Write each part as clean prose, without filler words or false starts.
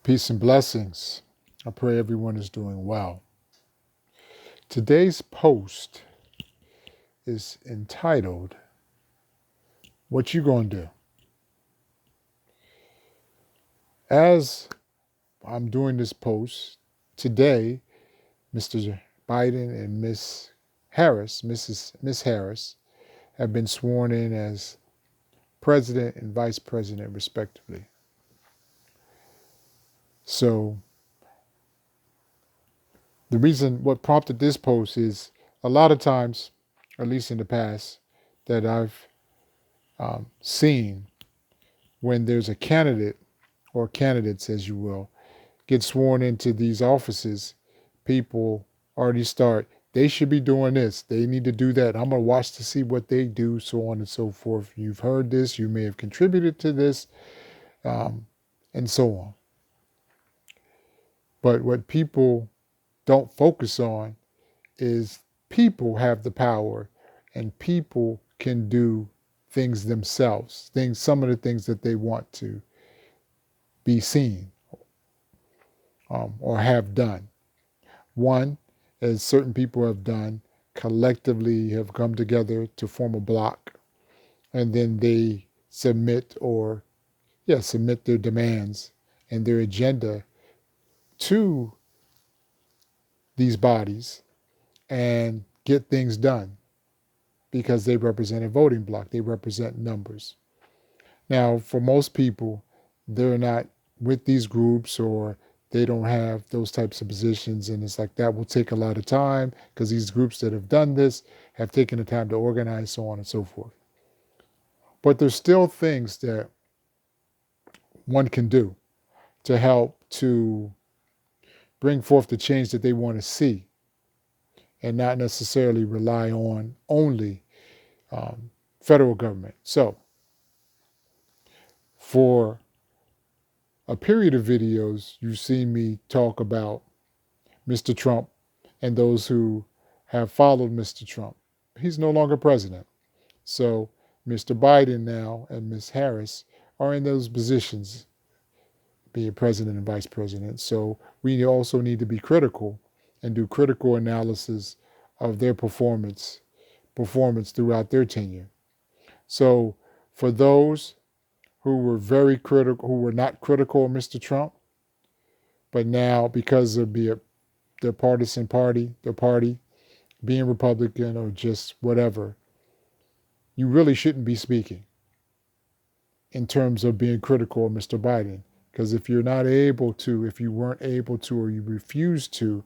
Peace and blessings. I pray everyone is doing well. Today's post is entitled, What You Gonna Do? As I'm doing this post, today, Mr. Biden and Miss Harris, have been sworn in as president and vice president, respectively. So what prompted this post is a lot of times, at least in the past, that I've seen when there's a candidate or candidates, as you will, get sworn into these offices, people already start, they should be doing this. They need to do that. I'm going to watch to see what they do, so on and so forth. You've heard this. You may have contributed to this, and so on. But what people don't focus on is people have the power and people can do things themselves, some of the things that they want to be seen or have done. One, as certain people have done, collectively have come together to form a block, and then they submit their demands and their agenda to these bodies and get things done because they represent a voting block. They represent numbers. Now, for most people, they're not with these groups or they don't have those types of positions, and it's like that will take a lot of time because these groups that have done this have taken the time to organize, so on and so forth. But there's still things that one can do to help to bring forth the change that they want to see and not necessarily rely on only federal government. So for a period of videos, you've seen me talk about Mr. Trump and those who have followed Mr. Trump. He's no longer president. So Mr. Biden now and Ms. Harris are in those positions, being president and vice president. So we also need to be critical and do critical analysis of their performance throughout their tenure. So for those who were very critical, who were not critical of Mr. Trump, but now because of their partisan party, their party, being Republican or just whatever, you really shouldn't be speaking in terms of being critical of Mr. Biden. Because if you weren't able to, or you refuse to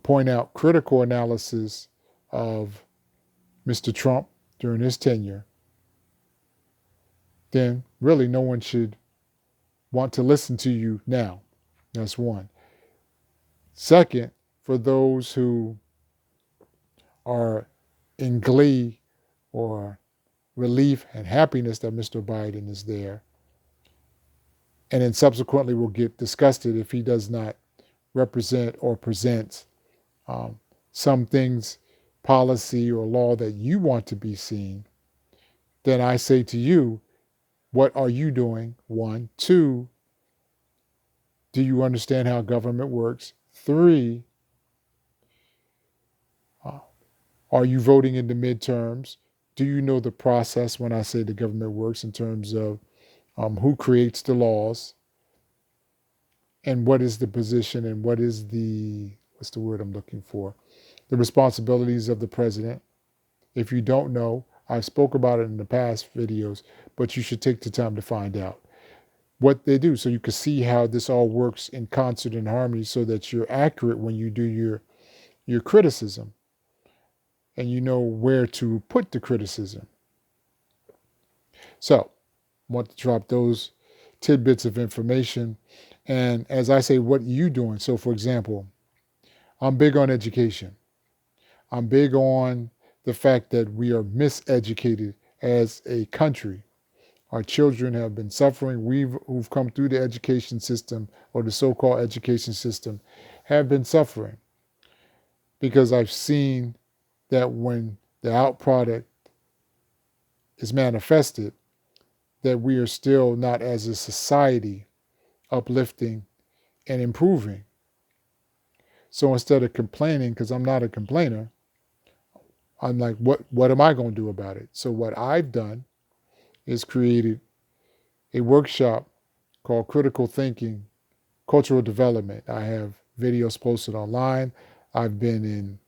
point out critical analysis of Mr. Trump during his tenure, then really no one should want to listen to you now. That's one. Second, for those who are in glee or relief and happiness that Mr. Biden is there, and then subsequently will get disgusted if he does not represent or present some things, policy or law that you want to be seen, then I say to you, what are you doing? One. Two, do you understand how government works? Three, are you voting in the midterms? Do you know the process when I say the government works in terms of who creates the laws and what is the position and what's the word I'm looking for? The responsibilities of the president. If you don't know, I spoke about it in the past videos, but you should take the time to find out what they do so you can see how this all works in concert and harmony so that you're accurate when you do your criticism and you know where to put the criticism. So I want to drop those tidbits of information. And as I say, what are you doing? So for example, I'm big on education. I'm big on the fact that we are miseducated as a country. Our children have been suffering. Who've come through the education system or the so-called education system have been suffering because I've seen that when the out product is manifested, that we are still not as a society uplifting, and improving. So instead of complaining, because I'm not a complainer, I'm like, what am I going to do about it? So what I've done is created a workshop called Critical Thinking, Cultural Development. I have videos posted online. I've been in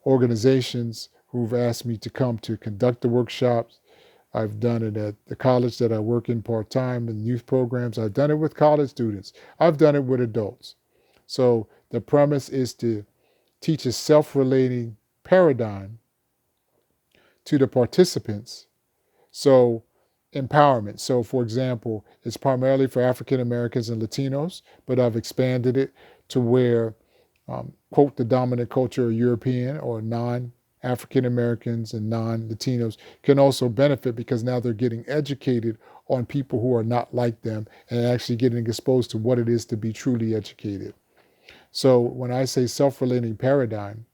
organizations who've asked me to come to conduct the workshops. I've done it at the college that I work in part-time in youth programs. I've done it with college students. I've done it with adults. So the premise is to teach a self-relating paradigm to the participants. So empowerment. So for example, it's primarily for African Americans and Latinos, but I've expanded it to where, quote, the dominant culture, European or non-African Americans and non-Latinos can also benefit because now they're getting educated on people who are not like them and actually getting exposed to what it is to be truly educated. So when I say self-relating paradigm,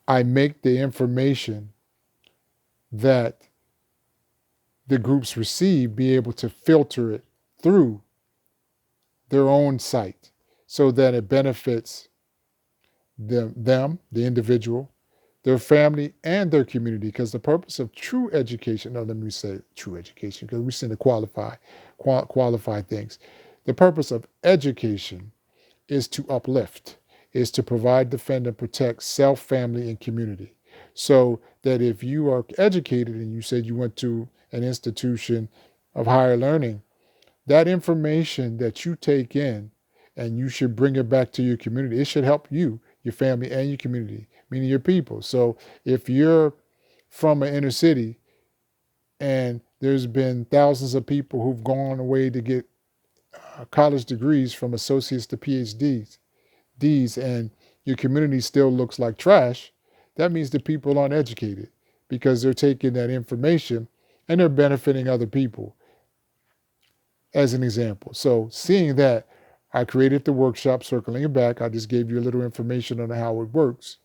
I make the information that the groups receive be able to filter it through their own sight so that it benefits them, the individual, their family, and their community. Because the purpose of true education, no, let me say true education, because we tend to qualify things. The purpose of education is to uplift, is to provide, defend, and protect self, family, and community. So that if you are educated and you said you went to an institution of higher learning, that information that you take in and you should bring it back to your community. It should help you, your family, and your community, meaning your people. So if you're from an inner city and there's been thousands of people who've gone away to get college degrees from associates to PhDs, and your community still looks like trash, that means the people aren't educated because they're taking that information and they're benefiting other people, as an example. So seeing that, I created the workshop, Circling It Back. I just gave you a little information on how it works.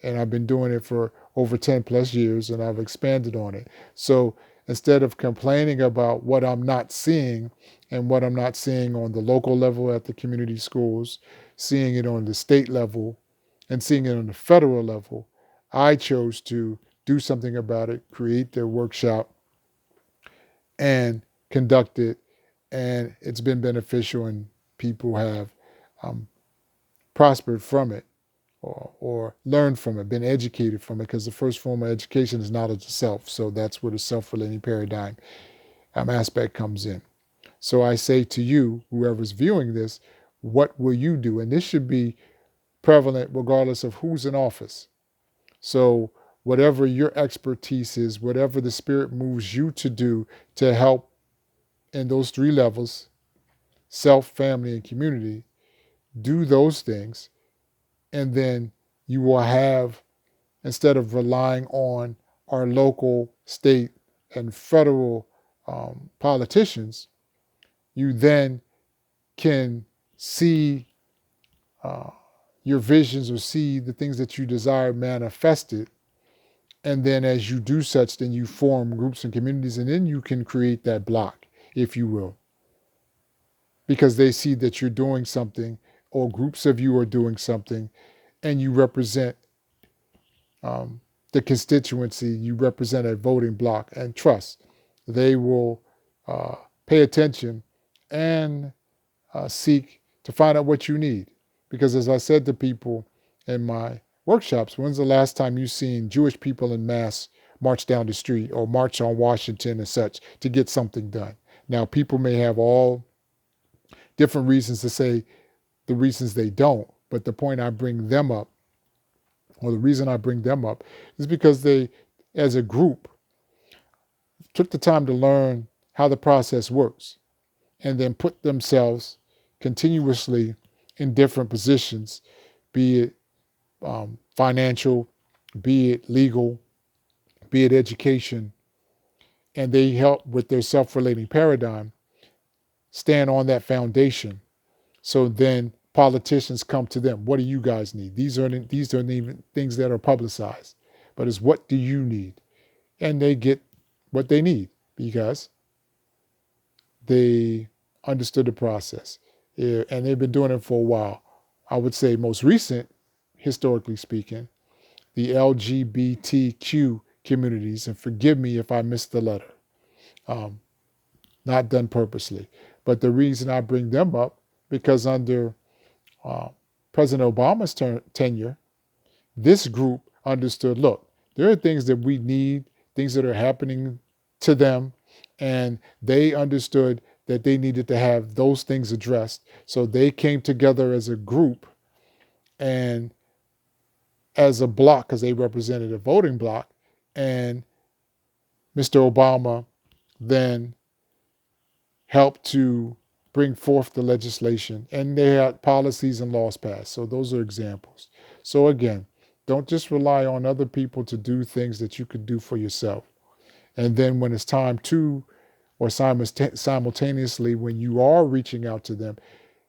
And I've been doing it for over 10 plus years and I've expanded on it. So instead of complaining about what I'm not seeing and what I'm not seeing on the local level at the community schools, seeing it on the state level and seeing it on the federal level, I chose to do something about it, create the workshop and conduct it. And it's been beneficial and people have prospered from it or learned from it, been educated from it, because the first form of education is knowledge of self. So that's where the self-relating paradigm aspect comes in. So I say to you, whoever's viewing this, what will you do? And this should be prevalent regardless of who's in office. So whatever your expertise is, whatever the Spirit moves you to do to help in those three levels, self, family, and community, do those things. And then you will have, instead of relying on our local, state, and federal politicians, you then can see your visions or see the things that you desire manifested. And then as you do such, then you form groups and communities, and then you can create that block, if you will. Because they see that you're doing something, or groups of you are doing something, and you represent the constituency, you represent a voting bloc, and trust, they will pay attention and seek to find out what you need. Because as I said to people in my workshops, when's the last time you've seen Jewish people in mass march down the street or march on Washington and such to get something done? Now, people may have all different reasons to say the reasons they don't, but the point I bring them up, or the reason I bring them up, is because they, as a group, took the time to learn how the process works and then put themselves continuously in different positions, be it financial, be it legal, be it education, and they help with their self-relating paradigm stand on that foundation. So then politicians come to them. What do you guys need? These aren't even things that are publicized, but it's what do you need? And they get what they need because they understood the process. Yeah, and they've been doing it for a while. I would say most recent, historically speaking, the LGBTQ communities, and forgive me if I missed the letter, um, not done purposely. But the reason I bring them up, because under uh, President Obama's tenure, this group understood, look, there are things that we need, things that are happening to them, and they understood that they needed to have those things addressed. So they came together as a group and as a block, because they represented a voting block, and Mr. Obama then helped to bring forth the legislation, and they had policies and laws passed. So those are examples. So again, don't just rely on other people to do things that you could do for yourself. And then when it's time to, or simultaneously, when you are reaching out to them,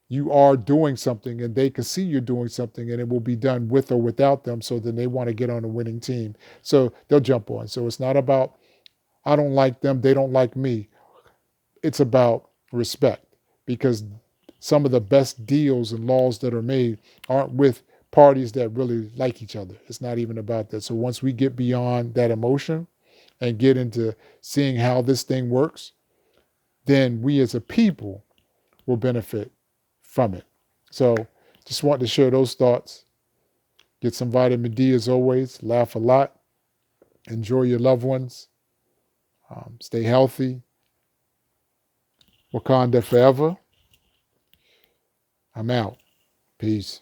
you are doing something and they can see you're doing something, and it will be done with or without them. So then they want to get on a winning team. So they'll jump on. So it's not about, I don't like them, they don't like me. It's about respect, because some of the best deals and laws that are made aren't with parties that really like each other. It's not even about that. So once we get beyond that emotion and get into seeing how this thing works, then we as a people will benefit from it. So just want to share those thoughts. Get some vitamin D as always. Laugh a lot. Enjoy your loved ones. Stay healthy. Wakanda forever. I'm out. Peace.